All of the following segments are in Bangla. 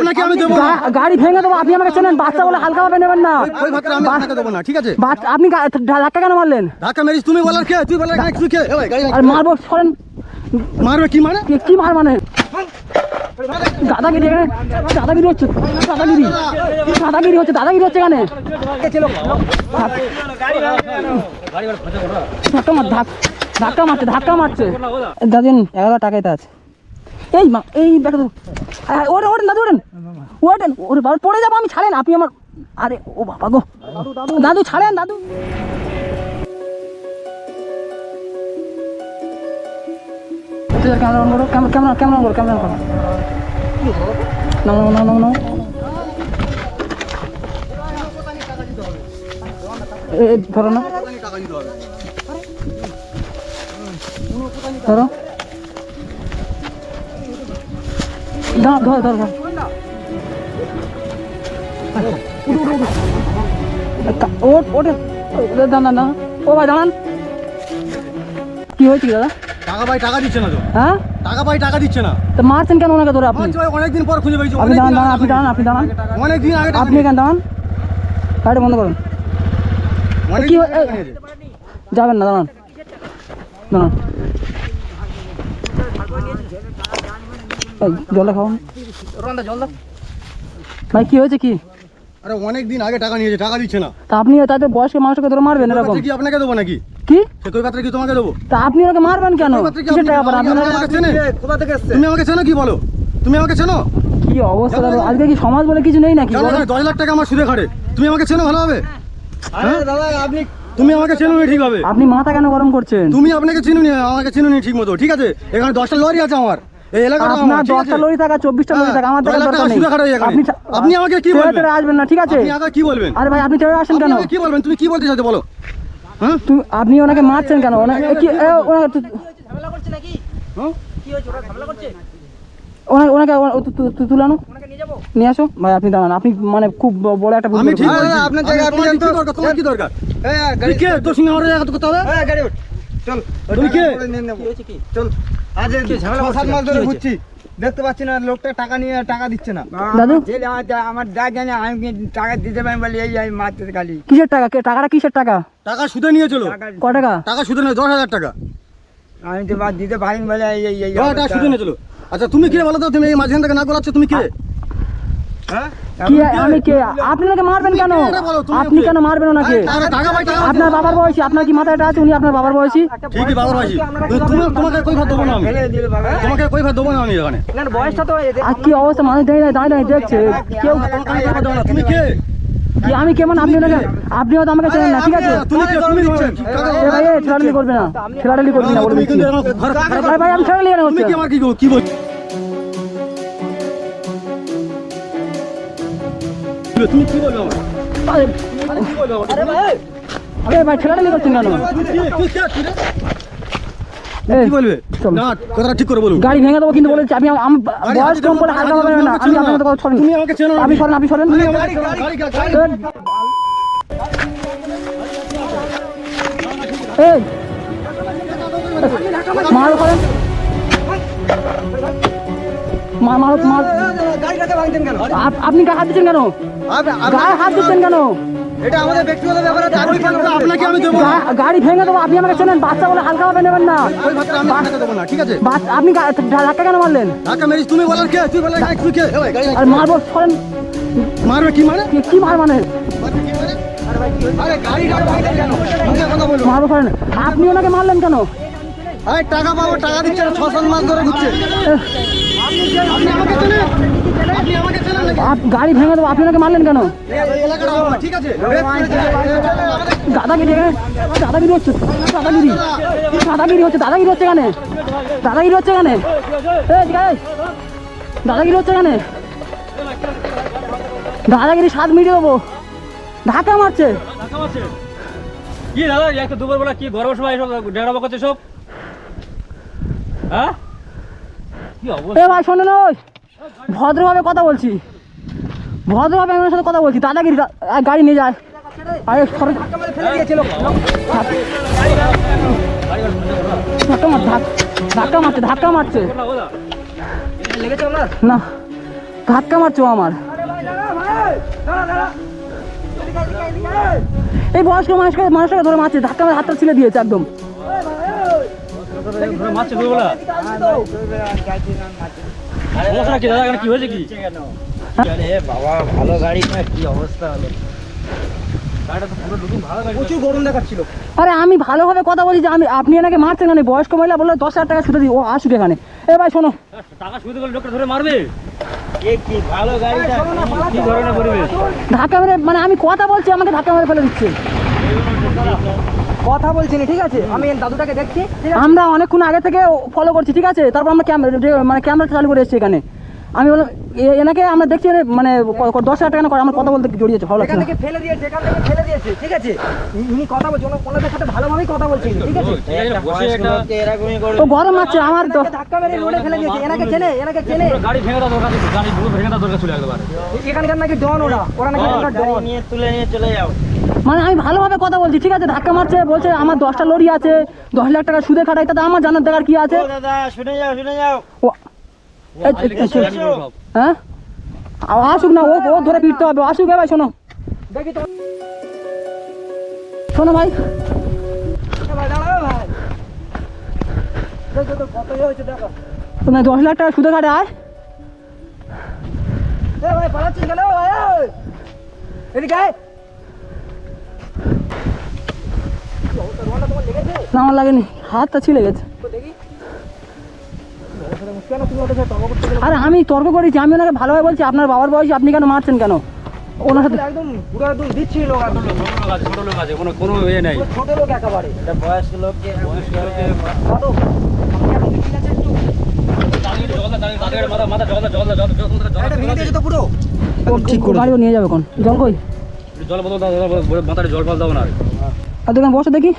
আপনাকে আমি দেব না। গাড়ি ভেঙে দেবো, আপনি আমাকে চেনেন, বাচ্চা বলে হালকা ভাবে নেবেন না। ওই ভাতটা আমি আপনাকে দেব না, ঠিক আছে? আপনি ধাক্কা কেন মারলেন? ধাক্কা মেরিস তুমি বলার কে? তুই বলার তুই কে? এই ভাই গাড়ি আর মারবো, সরেন। মারবে কি মানে? কি মার মানে? দাদাগিরি এখানে, দাদাগিরি হচ্ছে, দাদাগিরি হচ্ছে, দাদাগিরি হচ্ছে এখানে। ধাক্কা মারছে। দাদিন 11 টাকায় তো আছে। এই ব্যাটা তো ওরেন দাদু, ওরেন ওরে বাবা, পড়ে যাবো আমি, ছাড়েন আপনি আমার। আরে ও বাবা গো, দাদু ছাড়েন দাদু। ক্যামেরা অন করো, ক্যামেরা অন করো, ক্যামেরা অন করো। নাও ধরো না, ধরো ধর দাঁড়ান, ও ভাই দাঁড়ান। কি হয়েছে দাদা? টাকা দিচ্ছে না তো। হ্যাঁ টাকা দিচ্ছে না তো মারছেন কেন ওনাকে ধরে? আপনি অনেকদিন পর খুঁজে পেয়েছি। আপনি দাঁড়ান, অনেকদিন আগে আপনি এখানে দাঁড়ান, গাড়ি বন্ধ করুন। কি যাবেন না, দাঁড়ান। জলটা খাওয়ান ভাই, কি হয়েছে কি? আরে অনেকদিন আগে টাকা নিয়েছে, টাকা দিচ্ছে না। তা আপনি তাদের বয়স্ক মানুষকে ধরে মারবেন এরকম? কি আপনাকে দেবো নাকি? কি কই পাত্রে কি তোমাকে দেবো? তা আপনি ওকে মারবেন কেন? কিসের টাকা পান? কোথা থেকে এসেছে? তুমি আমাকে চেনো কি বলো? তুমি আমাকে চেনো? কি অবস্থা দাদা, আজকে কি সমাজ বলে কিছু নেই নাকি? 10 লাখ টাকা আমার সুদে খাটে। তুমি আমাকে চেনো ভালোভাবে? দাদা তুমি আমাকে চেনো ঠিক হবে। আপনি মাথা কেন গরম করছেন? তুমি আপনাকে চিনুনি, আমাকে চিনুনি ঠিক মতো, ঠিক আছে? এখানে 10টা লরি আছে আমার এই এলাকাটা। আপনার 10টা লরি থাকা, 24টা লরি থাকা, আমার টাকা দরকার নেই। আপনি আমাকে কি বলবেন? ছেড়ে আসবেন না, ঠিক আছে? আপনি আগে কি বলবেন? আরে ভাই আপনি ছেড়ে আসেন কেন? কি বলবেন? তুমি কি বলতে চাইছো বলো? হ্যাঁ আপনি ওনাকে মারছেন কেন? ওনাকে ঝামেলা করছে নাকি? কি হয়েছে? ওরা ঝামেলা করছে? তুলানো, নিয়ে আসো ভাই। আপনি দাঁড়ান, আপনি মানে খুব বড় একটা ভুল আমি ঠিক করেছেন। বলছি। আপনার জায়গা আপনি জানেন তো তোমার কি দরকার? এই গাড়ি কে? তোর সঙ্গে আমার জায়গা করতে হবে? এই গাড়ি উঠ চল। তুমি কে? কি হয়েছে কি? চল। আজ 6-7 মাস ধরে ঘুরছি, দেখতে পাচ্ছি না লোকটা টাকা নিয়ে টাকা দিচ্ছে না। দাদু আমার যা জানি আমি টাকা দিতে পারি বলে এই মারতে খালি। কিসের টাকা? টাকাটা কিসের টাকা? টাকা সুদে নিয়েছিল। ক টাকা? টাকা সুদে নিয়ে 10,000 টাকা। আমি তো দিতে পারিনি বলে এই টাকা সুদে নিয়েছিল। আচ্ছা তুমি কে বলো তো? তুমি এই মাঝখান থেকে না বলাচ্ছ, তুমি কে? হ্যাঁ কি আমি কে? আপনি ওনাকে মারবেন কেন? আপনি কেন মারবেন ওনাকে? আপনার বাবার বয়সী, আপনার কি মাথায় আছে? উনি আপনার বাবার বয়সী। ঠিকই বাবার বয়সী। তোমাকে কই ভাত দেবো না আমি, তোমাকে কই ভাত দেবো না আমি এখানে। বয়সটা তো আর কি অবস্থা, মানুষ দাঁড়িয়ে দেখছে কেউ। তুমি কে? কি আমি কেমন? আপনি ওনাকে, আপনি হয়তো আমাকে চেনেন না, ঠিক আছে? তুমি কে? তুমি দিচ্ছেন ভাই ছেড়ালি করবে না, ছেড়ালি করবে না বলে দিচ্ছি। ভাই আমি ছেড়ালি কেন তুমি হচ্ছে? কি আমার কি বল? তুমি কি বলবে আমার? আরে ভাই ছেড়ালি করছেন কেন? কি বলবে? না কথাটা ঠিক করে বলুন। গাড়ি ভেঙে দেবো কিন্তু বলেছি আমি। বয়স কম বলে হালকা হবে না। আমি আপনার কথা সরেন। তুমি আমাকে চেনো না। আপনি সরেন। এই মারো করেন, আপনি গায়ে হাত দিচ্ছেন কেন? গায়ে হাত দিচ্ছেন কেন? এটা আমাদের ব্যক্তিগত ব্যাপার আছে। আপনাকে আমি দেবো না। গাড়ি ভেঙে দেবো, আপনি আমাকে চেনেন, বাচ্চা বলে হালকা ভাবে নেবেন না। ওই ভাতটা আমি আপনাকে দেবো না, ঠিক আছে? আপনি ধাক্কা কেন মারলেন? ধাক্কা মেরিস তুমি বলার কে? তুই বলার তুই কে? এই ভাই গাড়ি আর মারবো, সরেন। মারবে কি মানে? কি মার মানে? আরে গাড়ি কথা বলুন। মারবো, সরেন। আপনি ওনাকে মারলেন কেন? আরে টাকা পাবো, টাকা দিচ্ছে না, 6-7 মাস ধরে ঘুরছে। আপনি আমাকে চেনেন? আপনি আমাকে চেনেন নাকি? গাড়ি ভেঙে দেবো, আপনি ওনাকে মারলেন কেন? এই এলাকাটা আমার, ঠিক আছে? দাদাগিরি হচ্ছে, দাদাগিরি হচ্ছে এখানে। দাদাগিরি হচ্ছে এখানে। দাদাগিরি 7 মিনিট দেবো। ধাক্কা মারছে। কি দাদা একটা দুপুর বেলা কি গরম সময় এসব ডেরাবো করছে সব? হ্যাঁ কি অবস্থা? এ ভাই শোনেন, ওই ভদ্রভাবে কথা বলছি, ভদ্রভাবে আমার সাথে কথা বলছি। দাদাগিরি গাড়ি নিয়ে যায়। আরে ধাক্কা মারছে লেগেছে আপনার? না। ধাক্কা মারছো আমার। এই বয়স্ক মানুষকে ধরে মারছে, ধাক্কা মারে হাতটা ছিলে দিয়েছে একদম। ধরে মারছে দুপুরবেলা। সমস্যা কি দাদা, এখানে কি হয়েছে কি? আরে বাবা ভালো গাড়ি না, কি অবস্থা হলো। গাড়িটা তো পুরো নতুন ভালো গাড়ি। প্রচুর গরম দেখাচ্ছিল। আরে আমি ভালোভাবে কথা বলছি যে আপনি এনাকে মারছেন না, বয়স্ক মহিলা বললো 10,000 টাকা শুধু দিই, ও আসুক এখানে। এ ভাই শোনো, টাকা শুরু করলে লোকটা ধরে মারবে। এ কি ভালো গাড়িটা, কি ধরনের পরিবেশ? ধাক্কা মেরে মানে আমি কথা বলছি, আমাকে ধাক্কা মেরে ফেলে দিচ্ছে। কথা বলছি না, ঠিক আছে? আমি দাদুটাকে দেখছি। আমরা অনেকক্ষণ আগে থেকে ফলো করছি, ঠিক আছে? তারপর আমরা ক্যামেরা চালু করে এসেছি এখানে। আমি বললাম এনাকে আমরা দেখছি মানে 10,000 টাকা করে আমার কথা বলতে জড়িয়েছে, ভালো লাগছে এখান না। থেকে ফেলে দিয়েছে, এখান থেকে ফেলে দিয়েছে, ঠিক আছে? উনি কথা বলছে, ওনাদের সাথে ভালোভাবেই কথা বলছি, ঠিক আছে? বসে একটা এরকমই করে। ও গরম আছে আমার তো। ধাক্কা মেরে রোডে ফেলে দিয়েছে। এনাকে চেনে? পুরো গাড়ি ভেঙে দেওয়া দরকার, গাড়ি পুরো ভেঙে দেওয়া দরকার ছিল একবার। এখানকার নাকি ডন, ওরা নাকি এখানকার গাড়ি ডন। নিয়ে তুলে নিয়ে চলে যাও। মানে আমি ভালোভাবে কথা বলছি, ঠিক আছে? ধাক্কা মারছে, বলছে আমার 10টা লরি আছে, 10,00,000 টাকা সুদে খাটাই, তাতে আমার জানার দেখার কি আছে? ও দাদা শুনে যাও, শুনে যাও। হ্যাঁ আসুক না, ও ধরে ফিরতে হবে, আসুক। ভাই শোনো, দেখি তো শোনো ভাই, ভাই, দাঁড়াও ভাই। দেখো তো কত হয়েছে, দেখো। তোমার 10,00,000 টাকা সুদে খাটে আয়। এ ভাই পালাচ্ছিস কেন ভাই? এই, এদিকে আয়। কি অবস্থা, রোডটা তোমার লেগেছে? না আমার লাগেনি, হাতটা ছিলে গেছে। তো দেখি কেন তুমি ওটা তর্ক করতে গেলে? আরে আমি তর্ক করেছি, আমি ওনাকে ভালোভাবে বলছি আপনার বাবার বয়সী, আপনি কেন মারছেন কেন? ওনার সাথে একদম পুরো একদম দিচ্ছি লোক, একদম ছোট লোক আছে, কোনো ইয়ে নেই। ছোট লোক একেবারে। এটা বয়স্ক লোককে দাদু, আপনি এখন ঠিক আছে একটু? এটা ভেঙে দিয়েছে তো পুরো। ঠিক করে গাড়িও নিয়ে যাবে কোন জল কই? জল বোতল দাও, মাথায় জল ফল দাও না। আর দেখুন বসে দেখি,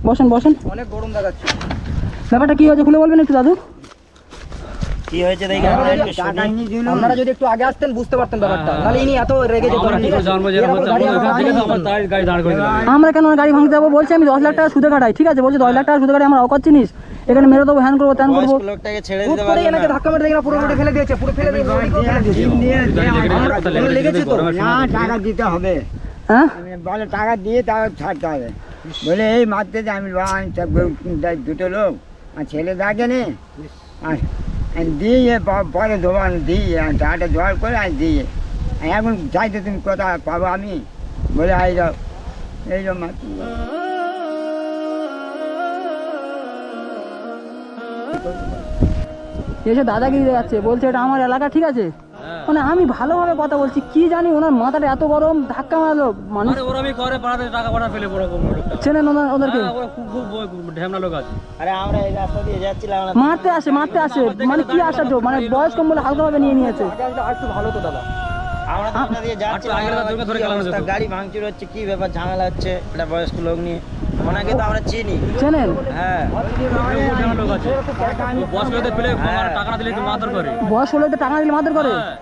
বসেন। অনেক গরম দেখাচ্ছে। ব্যাপারটা কি হয়েছে খুলে বলবেন একটু দাদু? কি হয়েছে দেখি আমরা একটু শুনি। আপনারা যদি একটু আগে আসতেন বুঝতে পারতেন ব্যাপারটা, তাহলে ইনি এত রেগে যেত আমরা না, ঠিক কি আছে? জানবো যে এরকম গাড়ি আমরা আনিনি। তাই গাড়ি দাঁড় করে দিলাম। আমরা কেন গাড়ি ভাঙতে যাবো? বলছি আমি 10,00,000 টাকা সুদে খাটাই, ঠিক আছে? বলছি 10,00,000 টাকা সুদে খাটাই, আমার অকাত চিনিস? এখানে মেরে দেবো, হ্যান করবো, ত্যান করবো। বয়স্ক লোকটাকে ছেড়ে হুট দিতে করে পারবে এনাকে না। ধাক্কা মেরে দেখি না, পুরো রোডে ফেলে দিয়েছে, পুরো ফেলে দিয়েছে, ওদিকেও ফেলে দিয়েছে। লেগেছে তো? না টাকা দিতে হবে, হ্যাঁ আমি বলে টাকা দিয়ে তাও ছাড়তে হবে। বলে এই মারতে যে আমি দুটো লোক আর ছেলে দেখে নে, আর দিয়ে পরে দোকান দিয়ে টাকাটা জোগাড় করে আর দিয়ে এখন চাইতে তুমি কোথায় পাবো আমি? বলে এই যাও মারতে। এসে দাদাগিরি দেখাচ্ছে, বলছে এটা আমার এলাকা, ঠিক আছে? মানে আমি ভালোভাবে কথা বলছি, কি জানি ওনার মাথাটা এত গরম, ধাক্কা মারলো। মানুষ আরে ওরমই করে, পাড়াতে টাকা পাঠা ফেলে বড় কোন লোকটা। চেনেন ওদেরকে? হ্যাঁ, ওরা খুব ঢ্যামনা লোক আছে। আরে আমরা এই রাস্তা দিয়ে যাচ্ছিলাম, মারতে আসে মানে কি আশ্চর্য, মানে বয়স কম বলে হালকাভাবে নিয়ে নিয়েছে। আগে আসলে আর একটু ভালো তো দাদা। আমরা তো ওটা দিয়ে যাচ্ছিলাম, আগের রাত ধরে কি খেলানো অবস্থা, যেত। গাড়ি ভাঙচুর হচ্ছে, কি ব্যাপার ঝামেলা হচ্ছে, এটা বয়স্ক লোক নিয়ে। ওনাকে তো আমরা চিনি। চেনেন? হ্যাঁ খুব ঢ্যামনা লোক আছে। বস লোকদের পেলে টাকা না দিলে একটু মারধর করে। বয়স হলে তো টাকা দিলে মারধর করে। হ্যাঁ।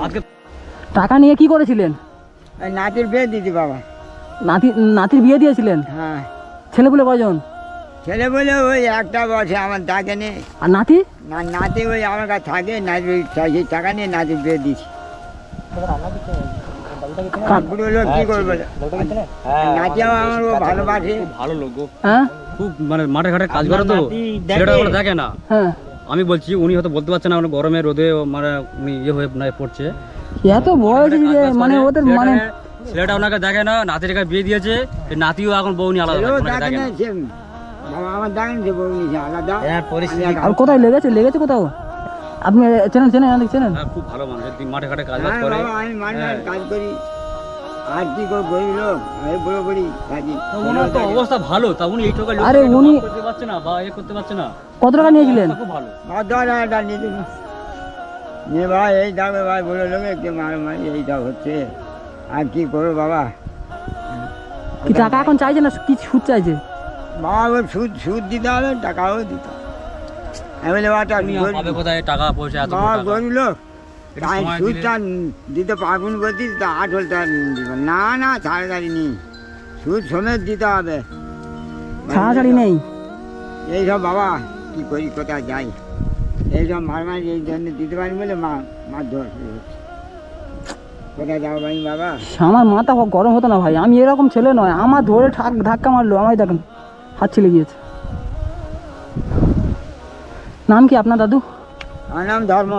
আজকে টাকা নিয়ে কি করেছিলেন? নাতির বিয়ে দিদি বাবা। নাতির বিয়ে দিয়েছিলেন? হ্যাঁ ছেলেপুলে কয়জন? ছেলে বলে ওই একটা বসে আমার তাকে নেই, আর নাতি? নাতি ওই আমার কাছে থাকে, নাতি সেই টাকা নিয়ে নাতির বিয়ে দিচ্ছি। বুড়ো লোক কি করবো, নাতি আমার ও ভালোবাসে। খুব ভালো লোক গো, হ্যাঁ খুব মানে মাঠে ঘাটে কাজ করে তো, নাতি দেখে। ছেলেটা ওরা দেখে না। হ্যাঁ আমি বলছি উনি হয়তো বলতে পারছে না, মানে গরমে রোদে মানে উনি ইয়ে হয়ে পড়ছে। এত বয়স যে মানে ওদের মানে ছেলেটা ওনাকে দেখে না, নাতির কাছে বিয়ে দিয়েছে, এই নাতিও এখন বউ নিয়ে আলাদা, ছেলেও ওনাকে দেখে দেখে না, না। সে বাবা আমার দেখেন যে বউ নিয়েছে আলাদা। আর কোথায় লেগেছে কোথাও? আপনি চেনেন? হ্যাঁ, খুব ভালো মানুষ, মাঠে ঘাটে কাজ হ্যাঁ করে। বাবা, আমি মানে কাজ করি, আর কি করে গরিব লোক, আমি বড় করি কাজী। ওনার তো অবস্থা ভালো, তা উনি এই ঠোকা লোক আরে উনি- করতে পারছে না বা এ করতে পারছে না। কত টাকা নিয়েছিলেন? খুব ভালো। আর 10,000 টাকা নিয়ে দিন। নিয়ে ভাই এই দাবে ভাই বলে লোকে একটু মারামারি এইটা হচ্ছে, আর কি করবো বাবা। কি টাকা এখন চাইছে না কি সুদ চাইছে? বাবা ওই সুদ দিতে হবে, টাকাও দিতে হবে। আমি বলে বাবা উনি আর পাবে কোথায় টাকা পয়সা, এত বড় বাবা টাকা? গরিব লোক, একটু তাই সময় সুদটা দিতে পারবেন বলছিস, তা 8 টাকা দিব না, ছাড়াছাড়ি নেই, সুদ সমেত দিতে হবে। ছাড়াছাড়ি নেই? এইসব বাবা কি করি, কোথায় যাই, এইসব মারমারি এই জন্য দিতে পারি বলে মাছ ধর শুরু হচ্ছে। কোথায় যাবো ভাই বাবা? আমার মাথা গরম হতো না ভাই, আমি এরকম ছেলে নয়, আমার ধরে ধাক্কা মারলো, আমায় দেখেন হাত ছিলে গিয়েছে। নাম কি আপনার দাদু? আমার নাম ধর্ম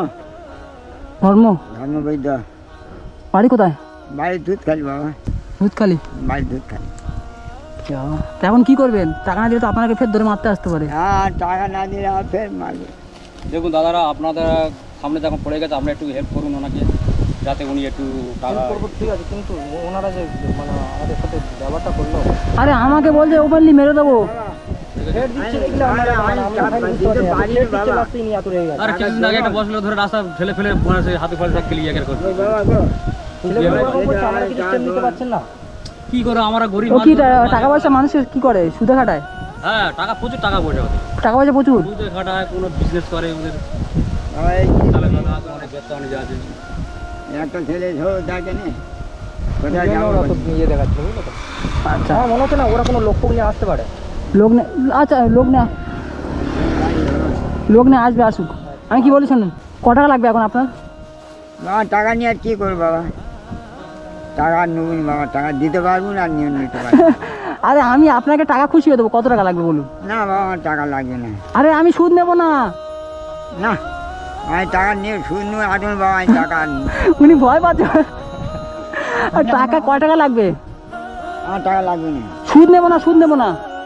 বৈদ্য। বাড়ি কোথায়? বাড়ির দুধ খালি বাবা, দুধখালি। বাড়ির দুধ খালি। তা এখন কি করবেন? টাকা না দিলে তো আপনাকে ফের ধরে মারতে আসতে পারে। হ্যাঁ, টাকা না দিলে আমার ফের মারবে। দেখুন দাদারা, আপনাদের সামনে যখন পড়ে গেছে, আপনি একটু হেল্প করুন ওনাকে, যাতে উনি একটু টাকা। ঠিক আছে, কিন্তু ওনারা যে মানে আমাদের সাথে ব্যবহারটা করলো, আরে আমাকে বলছে ওপেনলি মেরে দেবো। আর কিছুদিন আগে একটা বসলো ধরে রাস্তা ঠেলে ফেলে হাতে ফেলে ক্লিয়ার করছে। কি করে আমরা গরিব ও কি মানুষ। টাকা পয়সা মানুষের কি করে? সুদে খাটায়? হ্যাঁ, টাকা প্রচুর টাকা পয়সা ওদের। টাকা পয়সা প্রচুর। সুদে খাটায়, কোনো বিজনেস করে ওদের। তাহলে দাদা আছে, অনেক ব্যস্ত অনেক আছে। একটা ছেলে ঝোল দেখে নে, কোথায় যাবো? ইয়ে দেখাচ্ছে, বুঝলো তো? আচ্ছা, আমার মনে হচ্ছে না ওরা কোনো লক্ষ্য নিয়ে আসতে পারে। আচ্ছা লোক নিয়ে আসবে, আসুক। আমি কি বলি শুনুন, ক টাকা লাগবে এখন আপনার? বাবা টাকা নিয়ে আর কি করবো বাবা? টাকা নেবুন বাবা, টাকা দিতে পারবো না, আর নিয়ে নিতে পারবো না। আরে আমি আপনাকে টাকা খুশিয়ে দেবো, কত টাকা লাগবে বলুন? না বাবা, আমার টাকা লাগবে না। আরে আমি সুদ নেবো না। না, আমি টাকা নিয়ে শূন্য আসুন বাবা, আমি টাকা আর নিই। উনি ভয় পাচ্ছে। আর টাকা ক টাকা লাগবে? আমার টাকা লাগবে না। সুদ নেবো না,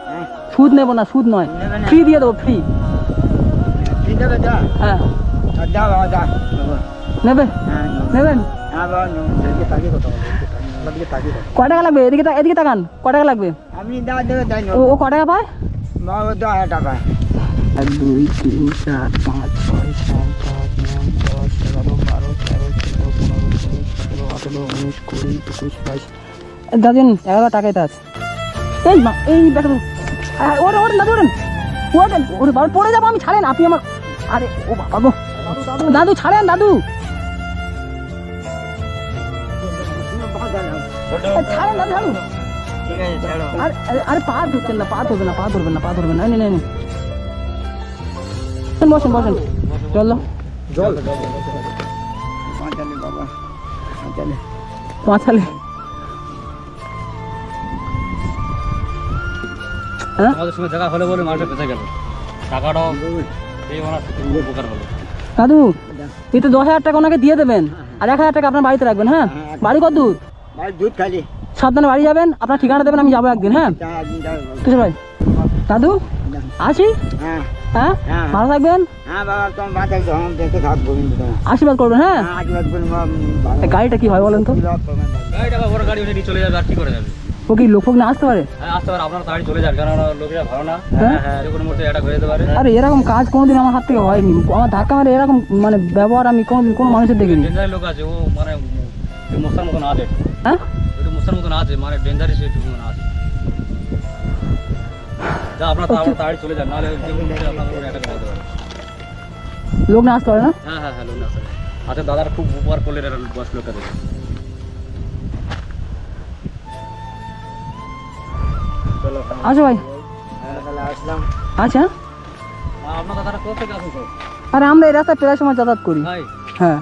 হ্যাঁ, সুদ নয়, নেবে না। ফ্রি দিয়ে দেবো, ফ্রি। ঠিক আছে যা, হ্যাঁ, যা বাবা যা বাবা। নেবে? হ্যাঁ নেবো। নেবেন? হ্যাঁ বাবা নেবো। এদিকে তাকিয়ে কথা বলো, আমাদেরকে তাকিয়ে কথা। ক টাকা লাগবে? এদিকে তাকান, ক টাকা লাগবে? আপনি যা দেবে তাই ও নেবো। ও ক টাকা পায়? বাবা 10,000 টাকা। 1 2 3 4 5 6 7 8 9 10 11 12 13 14 15 16 17 18 19 20 21 22। দাদিন 11 টাকাই তো আছে। এই ব্যাটা ওরে দাদু ওরে বাবা, পড়ে যাবো আমি, ছাড়েন আপনি আমার। আরে ও বাবা গো, দাদু ছাড়েন, দাদু ছাড়েন, দাদু। ঠিক আছে ছাড়ো। আরে পা ধরছেন না, পা ধরবেন না। নেই বসেন চলো। পাঁচালি বাবা, পাঁচালি। পাঁচালে। হ্যাঁ, আমাদের সঙ্গে দেখা হলে বলে মানুষের বেঁচে গেল, টাকাটাও এই ওনার উপকার হলো। দাদু এই তো 10,000 টাকা ওনাকে দিয়ে দেবেন, আর 1,000 টাকা আপনার বাড়িতে রাখবেন। হ্যাঁ, বাড়ি কত দূর? বাড়ির দুধ খালি। সাবধানে বাড়ি যাবেন, আপনার ঠিকানা দেবেন, আমি যাবো একদিন। হ্যাঁ যা, আপনি যাও বাবা। ঠিক আছে ভাই, দাদু আসি। হ্যাঁ হ্যাঁ, হ্যাঁ। ভালো থাকবেন, হ্যাঁ বাবা, তোমার বাচ্চা যখন দেখে থাকবো কিন্তু তোমার। আশীর্বাদ করবেন। হ্যাঁ, হ্যাঁ, আশীর্বাদ করুন বাবা। এই গাড়িটা কি হয় বলেন তো? গাড়িটা বড় গাড়ি হয়ে নিয়ে চলে যাবে, আর কি করে যাবে? ও কি লোক না আসতে পারে? হ্যাঁ, আসতে পারে, আপনার তাড়ি চলে যান, কারণ লোকেরা ভালো না। হ্যাঁ? হ্যাঁ, যে কোনো মুহূর্তে অ্যাটাক হয়ে যেতে পারে। আরে এরকম কাজ কোনোদিন আমার হাত থেকে হয়নি, আমার ধাক্কা মারে এরকম মানে ব্যবহার আমি কোনোদিন কোনো মানুষের দেখিনি। ডেঞ্জারি লোক আছে, ও মানে মশার মতন আছে, হ্যাঁ, একটু মশার মতন আছে, মানে ডেঞ্জারি একটু মতন আছে। যা আপনার তাড়ি চলে যান, নাহলে যে কোনো মুহূর্তে আপনার উপরে অ্যাটাক হয়ে যেতে পারে। লোক না আসতে পারে না? হ্যাঁ, লোক না আসলে। আচ্ছা, দাদার খুব উপকার করলেন এরা বয়স লোকটা দেখে। আসো ভাই, আসলাম। আচ্ছা। আপনার দাদারা কোথা থেকে আসুন? আরে আমরা এই রাস্তায় প্রায় সময় যাতায়াত করি। ভাই হ্যাঁ,